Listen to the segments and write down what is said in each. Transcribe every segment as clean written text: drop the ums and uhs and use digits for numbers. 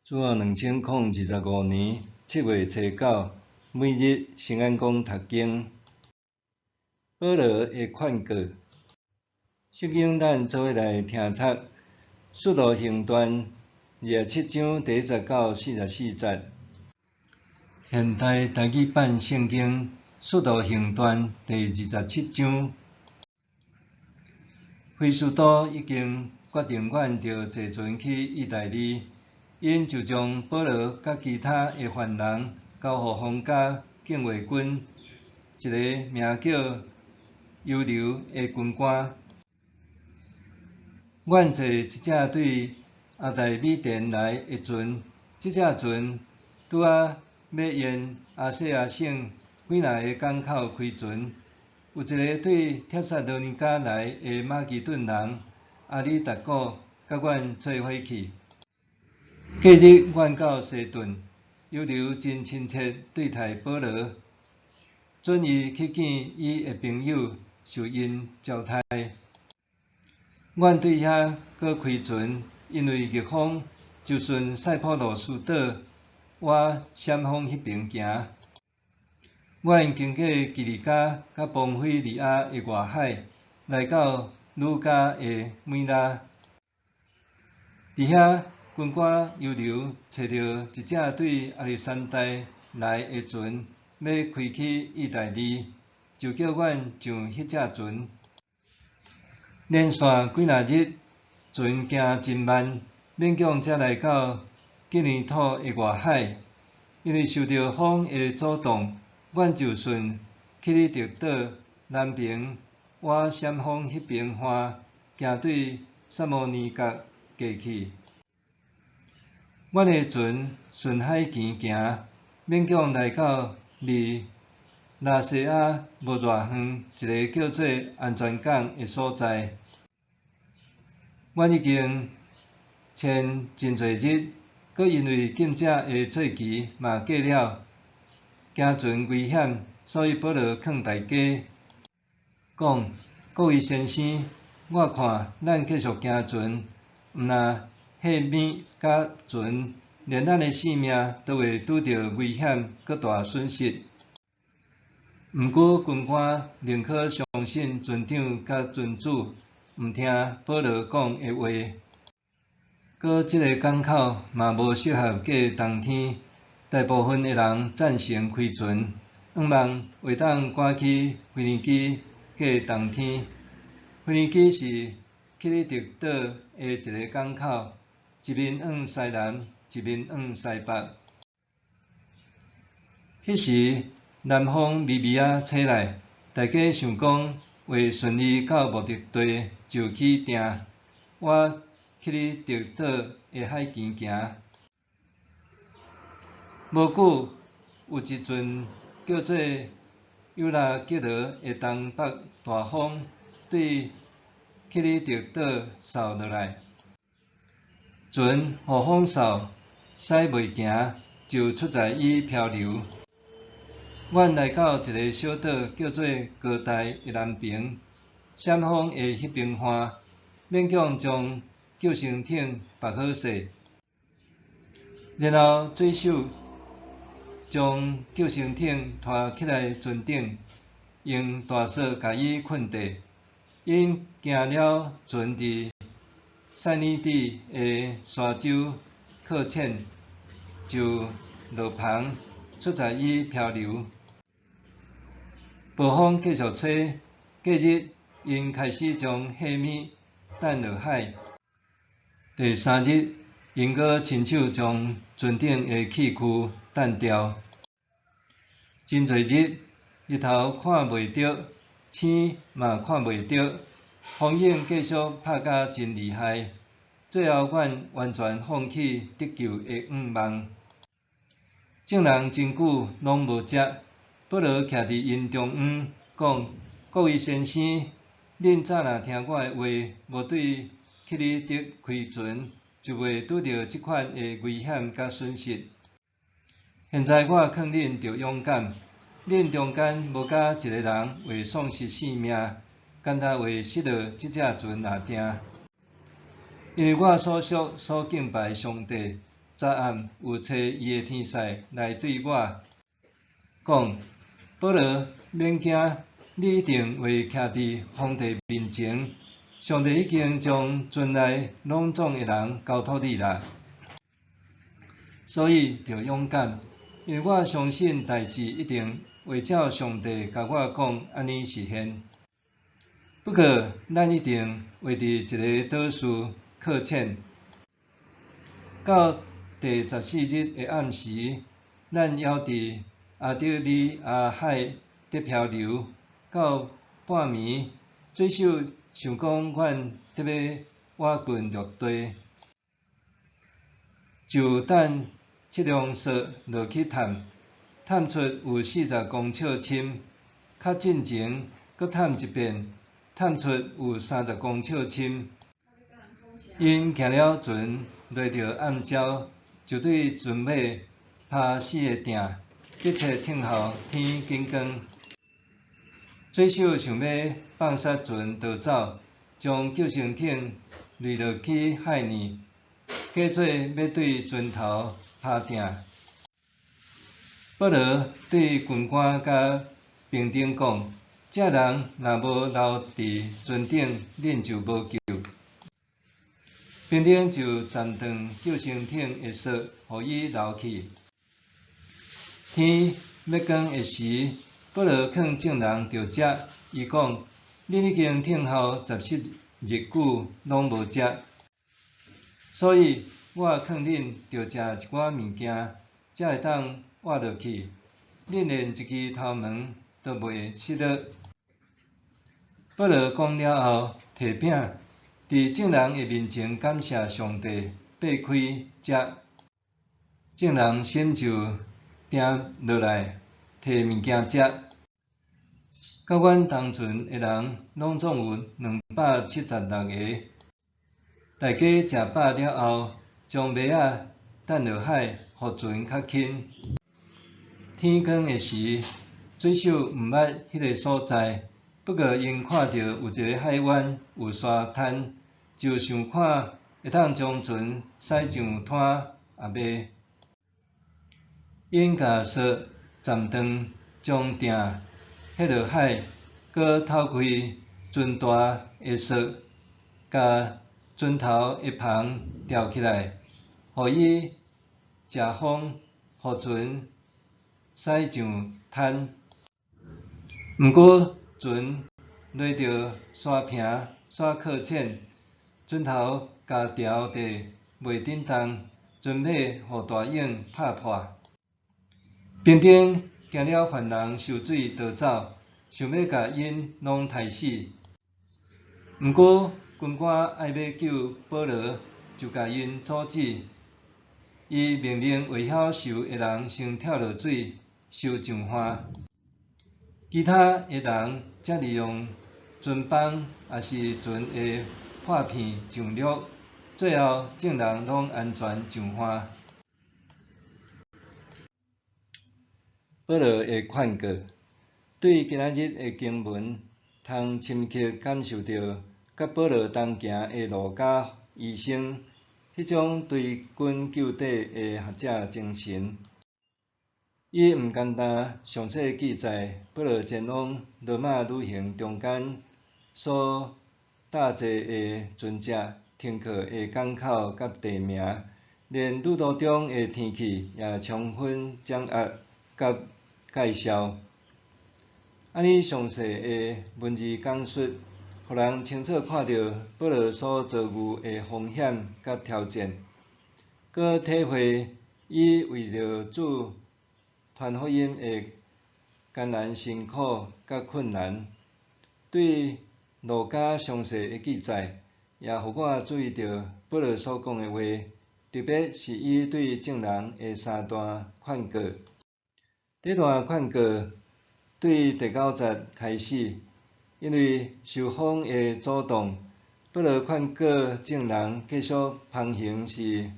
自2025年7月初9，每日新安宫读经，保罗的劝告。圣经咱做伙来听读《使徒行传》27章第10到44节。现代台语版圣经《使徒行传》第27章。非斯都已经决定阮着坐船去意大利，因就将保罗甲其他的犯人交互皇家警卫军，一个名叫犹流的军官。阮坐一只对亚大米甸来的船，这只船拄仔要沿亚细亚省几若个港口开船。有一个对帖撒罗尼迦来的马其顿人阿里达古，甲阮做伙去。隔日，阮到西顿，犹流真亲切对待保罗，准伊去见伊的朋友，受因招待。阮对遐搁开船，因为逆风，就顺塞浦路斯岛往闪风迄边行。阮经过基利加甲庞菲利亚的外海，来到鲁加的米拉。伫遐，军官犹流找到一只对亚历山大来的船，要开去意大利，就叫阮上迄只船。连续几若日，船行真慢，勉强才来到吉尼土的外海。因为受到风的阻挡，阮就顺克里特岛南边往闪风迄边岸，行对萨摩尼角过去。阮的船顺海行行，勉强来到离拉西亚无偌远一个叫做安全港的所在。阮已经前真侪日，搁因为记者的做期嘛过了，行船危险，所以保罗劝大家讲：各位先生，我看咱继续行船，毋若歇米甲船，连咱的性命都会拄着危险，搁大损失。毋过军官宁可相信船长甲船主，毋听保罗讲的话。搁即个港口嘛无适合过冬天，大部分的人赞成开船，希望会当赶去腓尼基过冬天。腓尼基是克里特岛的一个港口，一面往西南，一面往西北。迄时南风微微啊吹来，大家想讲为顺利到目的地，就起定往克里特岛的海边行。无久，有一阵叫做尤拉吉罗的东北大风对克里特岛扫落来，船予风扫，驶袂行，就出在伊漂流。阮来到一个小岛，叫做高台的南边，闪风的迄边岸，勉强将救生艇绑好势，然后水手将救生艇拖起来船顶，用大绳甲伊捆地。因行了船伫塞尼底的沙洲靠浅，就落旁，出在伊漂流。暴风继续吹，隔日因开始将虾米等落海。第3日，因搁亲手将船顶的气库等掉。真侪日，日头看袂到，星嘛看袂到，风影继续拍甲真厉害。最后，阮完全放弃得救的愿望。众人真久拢无食，保罗徛伫因中央，讲：各位先生，恁早若听我的话，无对克里特开船，就袂拄着即款的危险甲损失。现在我劝恁着勇敢，恁中间无甲一个人会丧失性命，干焦会失落即只船也定。因为我所属所敬拜上帝，早暗有找伊的天使来对我讲：保罗，免惊，你一定会徛伫皇帝面前。上帝已经将船内拢总的人交托你啦，所以着勇敢，因为我相信代志一定会照上帝甲我讲安尼实现。不过，咱一定会伫一个岛屿靠浅。到第14日的暗时，咱还伫阿德里亚海得漂流，到半暝，水手想讲阮得要划棍落地，就等测量船落去探出有40公尺深，较进前搁探一遍，探出有30公尺深。因行了船，落着暗礁，就对船尾拍4个鼎，即切听候天更光。水手想要放杀船逃走，将救生艇擂落去海里，假做要对船头拍鼎。保罗对军官甲兵丁讲：这人若无留伫船顶，恁就无救。兵丁就暂断救生艇的绳，互伊留去。天要光的时，保罗劝众人着食。伊讲：恁已经听候17日久，拢无食，所以我劝恁着食一寡物件，才会当活落去。恁连一支头毛都袂失落。保罗讲了后，摕饼。伫众人的面前感谢上帝，擘开食，众人心就定落来，摕物件食。甲阮同船的人拢总有276个。大家食饱了后，将麦仔等落海，互船较轻。天光的时，水手毋捌迄个所在。不过，因看到有一个海湾有沙滩，就想看会当将船驶上滩也袂。因甲绳暂断，将鼎下落海，搁透开船大的绳，甲船头的篷吊起来，互伊食风，互船驶上滩。毋过，船落着沙坪，沙靠浅，船头甲条地袂振动，船尾互大涌拍破。兵丁惊了犯人受水逃走，想要甲因拢杀死。毋过军官爱要救保罗，就甲因阻止。伊命令未晓游的人先跳落水，受上岸。其他的人则利用船帮也是船的破片上落，最后众人拢安全上岸。保罗的劝告，对今仔日的经文，通深刻感受到甲保罗同行的路加医生迄种对根究底的学者精神。伊毋简单详细记载保罗前往罗马旅行中间所搭坐的船只、停靠的港口甲地名，连旅途中的天气也充分掌握甲介绍。安尼详细的文字讲述，互人清楚看到保罗所遭遇的风险甲挑战，搁体会伊为着主传福音的艰难辛苦甲困难。对路加详细的记载，也互我注意到保罗所讲的话，特别是伊对众人的3段劝告。第一段劝告对第9节开始，因为受风的阻挡，保罗劝告众人继续航行是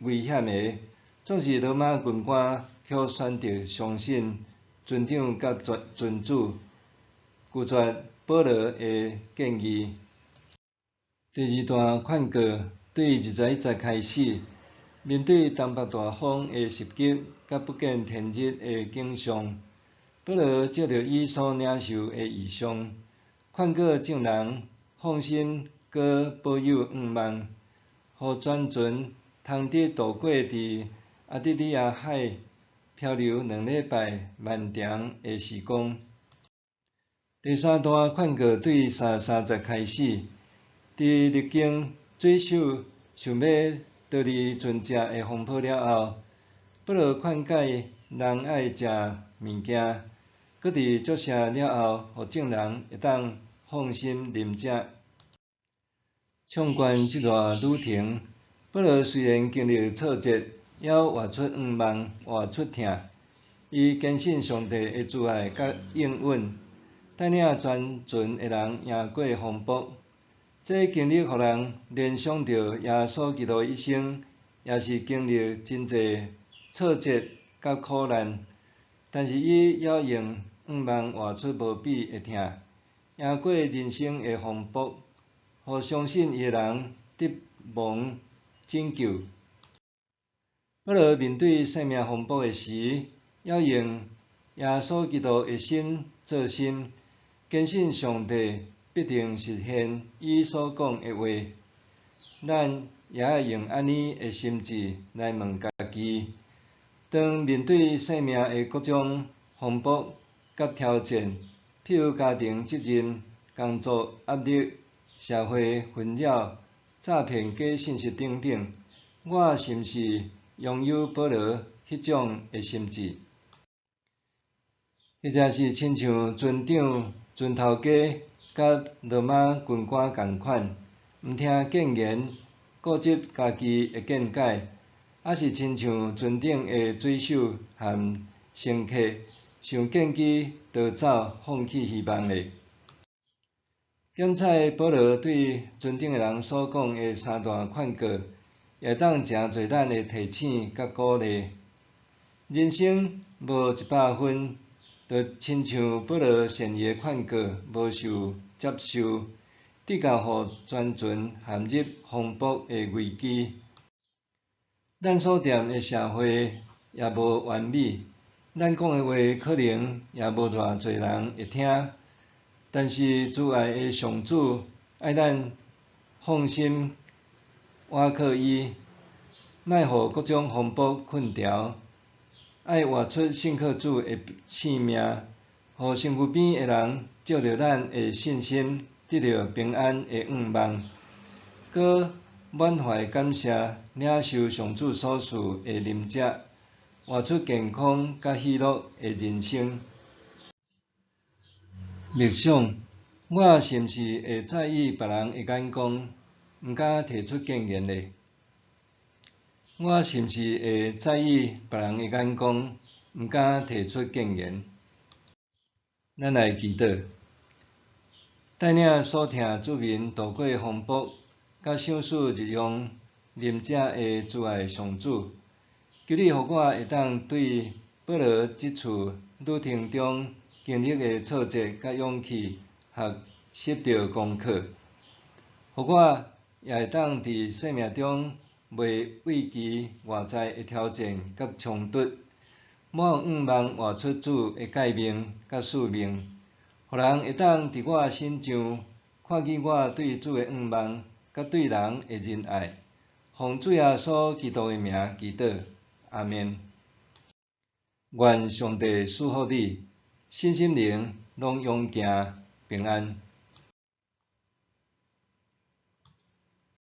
危险的。总是罗马军官却选择相信船长甲船主，拒绝保罗的建议。第二段劝告对21节开始，面对东北大风的袭击，甲不见天日的景象，保罗借着伊所领受的异象，劝告众人放心，搁保有愿望，互全船通得渡过伫阿底里亚海漂流2礼拜漫长的时光。第三段劝告对30开始，伫历经水手想要逃离船只的风波了后，保罗劝诫人爱食物件，搁伫注释了后，互众人会当放心啉食。纵观这段旅程，保罗虽然经历挫折，也活出愿望，活出疼。伊坚信上帝的慈爱甲应允，带领全船的人赢过风暴。这经历互人联想到耶稣基督一生，也是经历真济挫折甲苦难，但是伊也用愿望活出无比的疼，赢过人生的风暴，互相信伊的人得蒙拯救。保罗面对生命风暴的时，要用耶稣基督的心做心，坚信上帝必定实现伊所讲的话。咱也要用安尼的心志来问家己：当面对生命的各种风暴甲挑战，譬如家庭责任、工作压力、社会纷扰、诈骗假信息等等，我是毋是拥有保罗迄种的心志？或者是亲像船长、船头家甲罗马军官共款，毋听谏言，固执家己的见解，还是亲像船顶的水手和乘客，想见机逃走，放弃希望嘞？检采保罗对船顶的人所讲的3段劝告，也当诚侪咱的提醒甲鼓励。人生无100分，就亲像保罗善意的劝告无受接受，直到互全船陷入风暴的危机。咱所踮的社会也无完美，咱讲的话可能也无偌侪人会听，但是慈爱的上主爱咱放心倚靠伊，莫互各种风暴困住，爱活出信靠主的性命，互身躯边的人照着咱的信心，得到平安的愿望，搁满怀感谢领受上主所赐的灵食，活出健康甲喜乐的人生。默想，我是毋是会在意别人的眼光，毋敢提出建言呢？我是毋是会在意别人的眼光，毋敢提出建言？咱来祈祷，带领所听子民渡过风暴，甲享受日用啉食的慈爱上主，求你互我会当对保罗即次旅程中经历的挫折甲勇气学习到功课，互我也会当伫生命中袂畏惧外在的挑战甲冲突，莫愿望活出主的诫命甲使命，互人会当伫我身上看见我对主的愿望甲对人的仁爱。奉主耶稣基督的名祈祷，阿们。愿上帝赐福你，身心灵拢勇健平安。